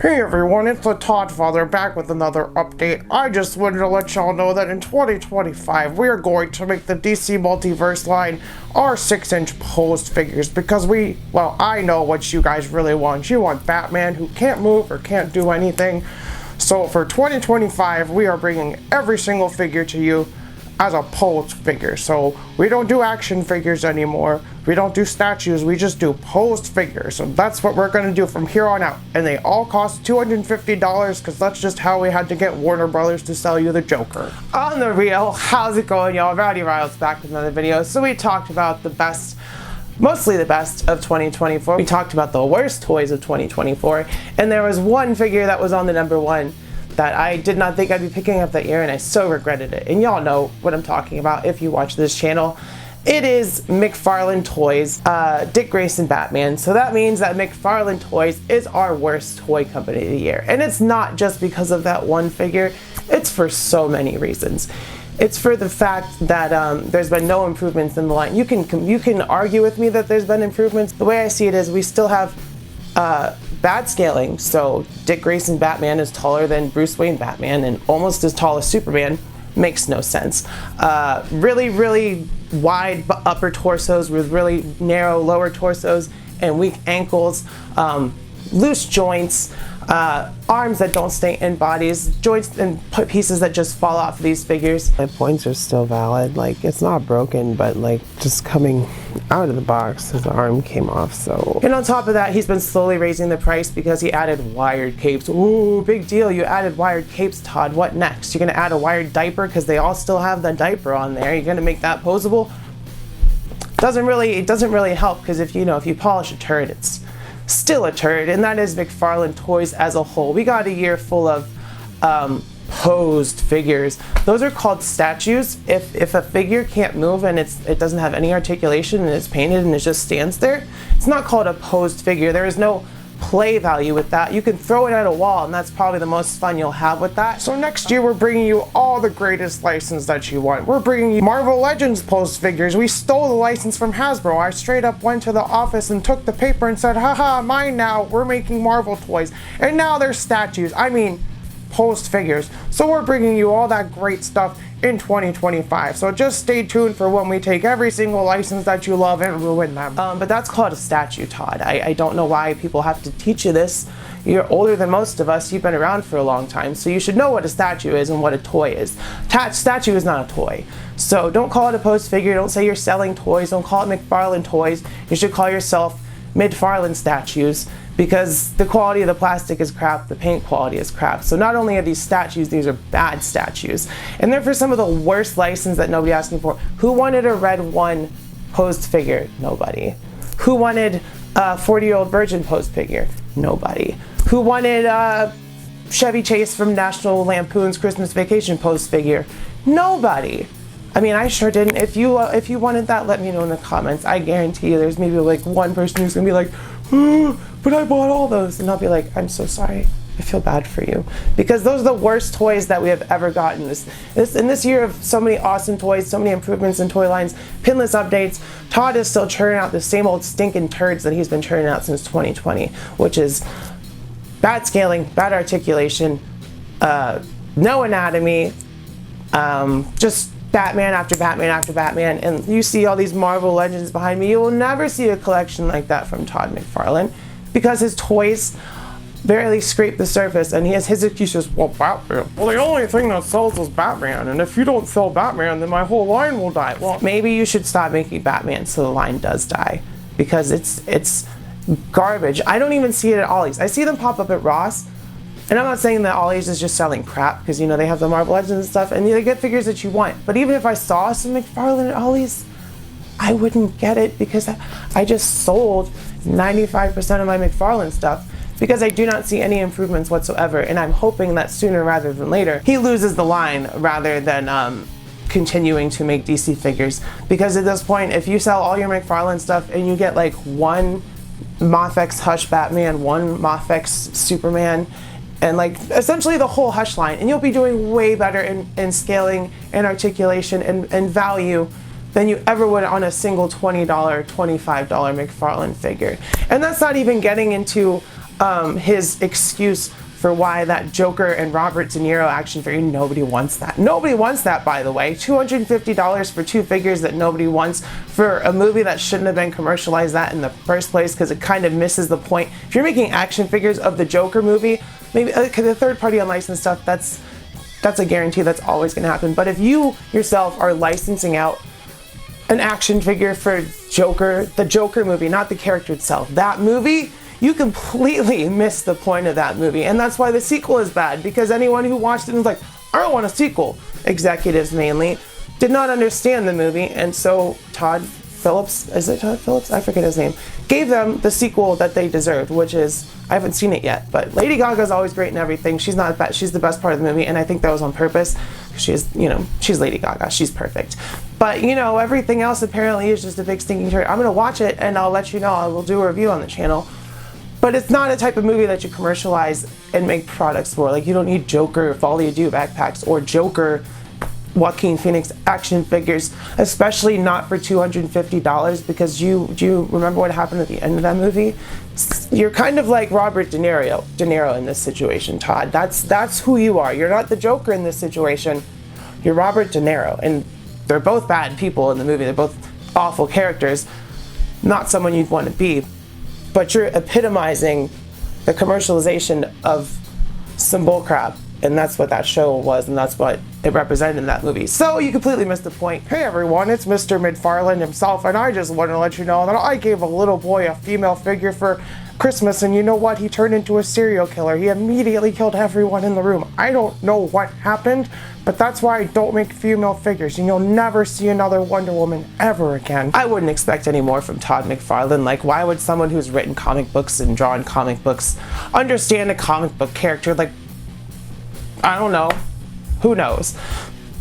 Hey everyone, it's the Todd Father back with another update. I just wanted to let y'all know that in 2025 we are going to make the DC Multiverse line our 6-inch posed figures because I know what you guys really want. You want Batman who can't move or can't do anything. So for 2025 we are bringing every single figure to you as a posed figure. So we don't do action figures anymore. We don't do statues, we just do posed figures. So that's what we're gonna do from here on out. And they all cost $250 because that's just how we had to get Warner Brothers to sell you the Joker. On the real, how's it going y'all? Rowdy Riles back with another video. So we talked about the best, mostly the best of 2024. We talked about the worst toys of 2024. And there was one figure that was on the #1 that I did not think I'd be picking up that year, and I so regretted it. And y'all know what I'm talking about if you watch this channel. It is McFarlane Toys, Dick Grayson Batman. So that means that McFarlane Toys is our worst toy company of the year. And it's not just because of that one figure, it's for so many reasons. It's for the fact that there's been no improvements in the line. You can argue with me that there's been improvements. The way I see it is we still have bad scaling. So Dick Grayson Batman is taller than Bruce Wayne Batman and almost as tall as Superman. Makes no sense. Really wide upper torsos with really narrow lower torsos and weak ankles, loose joints, arms that don't stay in bodies, joints and pieces that just fall off of these figures. My points are still valid. Like, it's not broken, but like just coming out of the box, his arm came off. So, and on top of that, he's been slowly raising the price because he added wired capes. Ooh, big deal, you added wired capes, Todd. What next? You're gonna add a wired diaper because they all still have the diaper on there. You're gonna make that posable? It doesn't really help, because if you polish a turd, it's still a turd. And that is McFarlane Toys as a whole. We got a year full of posed figures. Those are called statues. If a figure can't move and it doesn't have any articulation and it's painted and it just stands there, it's not called a posed figure. There is no play value with that. You can throw it at a wall, and that's probably the most fun you'll have with that. So next year we're bringing you all the greatest license that you want. We're bringing you Marvel Legends posed figures. We stole the license from Hasbro. I straight up went to the office and took the paper and said, haha, mine now. We're making Marvel toys. And now they're statues. I mean, posed figures. So we're bringing you all that great stuff in 2025. So just stay tuned for when we take every single license that you love and ruin them. But that's called a statue, Todd. I don't know why people have to teach you this. You're older than most of us. You've been around for a long time, so you should know what a statue is and what a toy is. Statue is not a toy. So don't call it a posed figure. Don't say you're selling toys. Don't call it McFarlane Toys. You should call yourself McFarlane Statues, because the quality of the plastic is crap, the paint quality is crap. So not only are these statues, these are bad statues. And they're for some of the worst license that nobody asked me for. Who wanted a Red 1 posed figure? Nobody. Who wanted a 40-year-old virgin posed figure? Nobody. Who wanted Chevy Chase from National Lampoon's Christmas Vacation posed figure? Nobody. I mean, I sure didn't. If you wanted that, let me know in the comments. I guarantee you there's maybe like one person who's gonna be like, but I bought all those. And I'll be like, I'm so sorry. I feel bad for you. Because those are the worst toys that we have ever gotten. In this year of so many awesome toys, so many improvements in toy lines, pinless updates, Todd is still churning out the same old stinking turds that he's been churning out since 2020, which is bad scaling, bad articulation, no anatomy, just Batman after Batman after Batman. And you see all these Marvel Legends behind me. You will never see a collection like that from Todd McFarlane, because his toys barely scrape the surface, and his excuse is, well, Batman. Well, the only thing that sells is Batman, and if you don't sell Batman, then my whole line will die. Well, maybe you should stop making Batman so the line does die, because it's garbage. I don't even see it at Ollie's. I see them pop up at Ross. And I'm not saying that Ollie's is just selling crap, because, they have the Marvel Legends and stuff, and they get figures that you want. But even if I saw some McFarlane at Ollie's, I wouldn't get it, because I just sold 95% of my McFarlane stuff, because I do not see any improvements whatsoever. And I'm hoping that sooner rather than later, he loses the line rather than continuing to make DC figures. Because at this point, if you sell all your McFarlane stuff and you get like one Moth-X Hush Batman, one Moth-X Superman, and like essentially the whole Hush line, and you'll be doing way better in scaling and articulation and value than you ever would on a single $20, $25 McFarlane figure. And that's not even getting into his excuse for why that Joker and Robert De Niro action figure, nobody wants that. Nobody wants that, by the way. $250 for 2 figures that nobody wants for a movie that shouldn't have been commercialized that in the first place, because it kind of misses the point. If you're making action figures of the Joker movie, maybe the third-party unlicensed stuff, that's a guarantee that's always going to happen. But if you yourself are licensing out an action figure for Joker, the Joker movie, not the character itself, that movie, you completely missed the point of that movie. And that's why the sequel is bad, because anyone who watched it was like, I don't want a sequel. Executives mainly did not understand the movie, and so Todd Phillips, is it Todd Phillips? I forget his name, gave them the sequel that they deserved, which is, I haven't seen it yet, but Lady Gaga's always great in everything. She's not bad, she's the best part of the movie, and I think that was on purpose. She's, you know, she's Lady Gaga, she's perfect. But, you know, everything else apparently is just a big stinking turd. I'm gonna watch it and I'll let you know. I will do a review on the channel. But it's not a type of movie that you commercialize and make products for. Like, you don't need Joker Folly You Do backpacks or Joker Joaquin Phoenix action figures, especially not for $250, because you remember what happened at the end of that movie? You're kind of like Robert De Niro in this situation, Todd. That's who you are. You're not the Joker in this situation. You're Robert De Niro, and they're both bad people in the movie. They're both awful characters, not someone you'd want to be. But you're epitomizing the commercialization of some bullcrap, and that's what that show was, and that's what it represented in that movie. So you completely missed the point. Hey everyone, it's Mr. McFarlane himself, and I just wanted to let you know that I gave a little boy a female figure for Christmas, and you know what? He turned into a serial killer. He immediately killed everyone in the room. I don't know what happened, but that's why I don't make female figures, and you'll never see another Wonder Woman ever again. I wouldn't expect any more from Todd McFarlane. Like, why would someone who's written comic books and drawn comic books understand a comic book character? Like, I don't know. Who knows?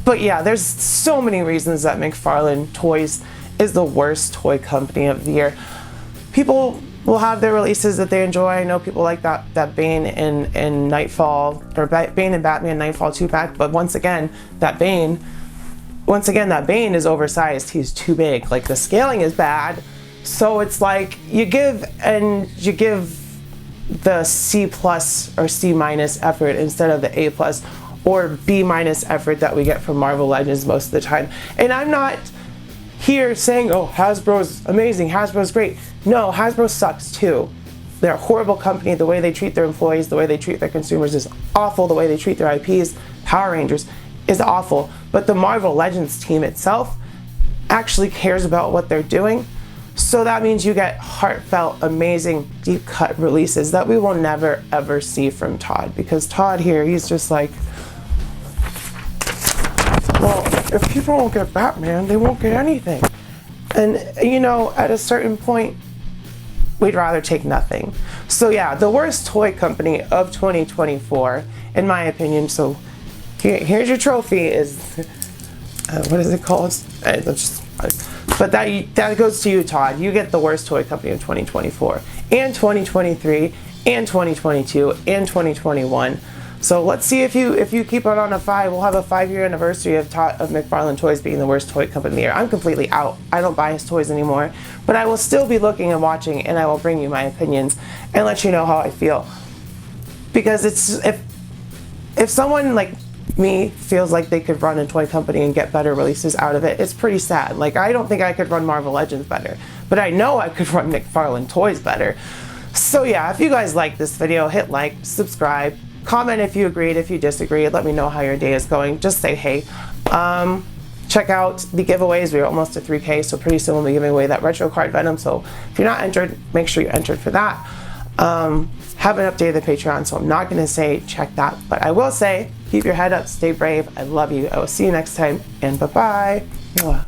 But yeah, there's so many reasons that McFarlane Toys is the worst toy company of the year. People will have their releases that they enjoy. I know people like that Bane and Nightfall, or Bane and Batman Nightfall 2-pack, but once again, that Bane is oversized. He's too big. Like, the scaling is bad. So it's like you give the C+ or C- effort instead of the A+ or B- effort that we get from Marvel Legends most of the time. And I'm not here saying, oh, Hasbro's amazing, Hasbro's great. No, Hasbro sucks too. They're a horrible company. The way they treat their employees, the way they treat their consumers is awful. The way they treat their IPs, Power Rangers, is awful. But the Marvel Legends team itself actually cares about what they're doing. So that means you get heartfelt, amazing, deep-cut releases that we will never, ever see from Todd. Because Todd here, he's just like, well, if people don't get Batman, they won't get anything. And, you know, at a certain point, we'd rather take nothing. So yeah, the worst toy company of 2024, in my opinion. So here's your trophy. Is what is it called? But that goes to you, Todd. You get the worst toy company of 2024 and 2023 and 2022 and 2021. So let's see if you keep it on a 5. We'll have a 5-year anniversary of McFarlane Toys being the worst toy company of the year. I'm completely out. I don't buy his toys anymore, but I will still be looking and watching, and I will bring you my opinions and let you know how I feel. Because it's if someone like me feels like they could run a toy company and get better releases out of it, it's pretty sad. Like, I don't think I could run Marvel Legends better, but I know I could run McFarlane Toys better. So yeah, if you guys like this video, hit like, subscribe, comment if you agreed, if you disagreed, let me know how your day is going. Just say hey. Check out the giveaways. We're almost to 3K, so pretty soon we'll be giving away that retro card Venom. So if you're not entered, make sure you're entered for that. Haven't updated the Patreon, so I'm not going to say check that, but I will say keep your head up, stay brave. I love you. I will see you next time, and bye-bye.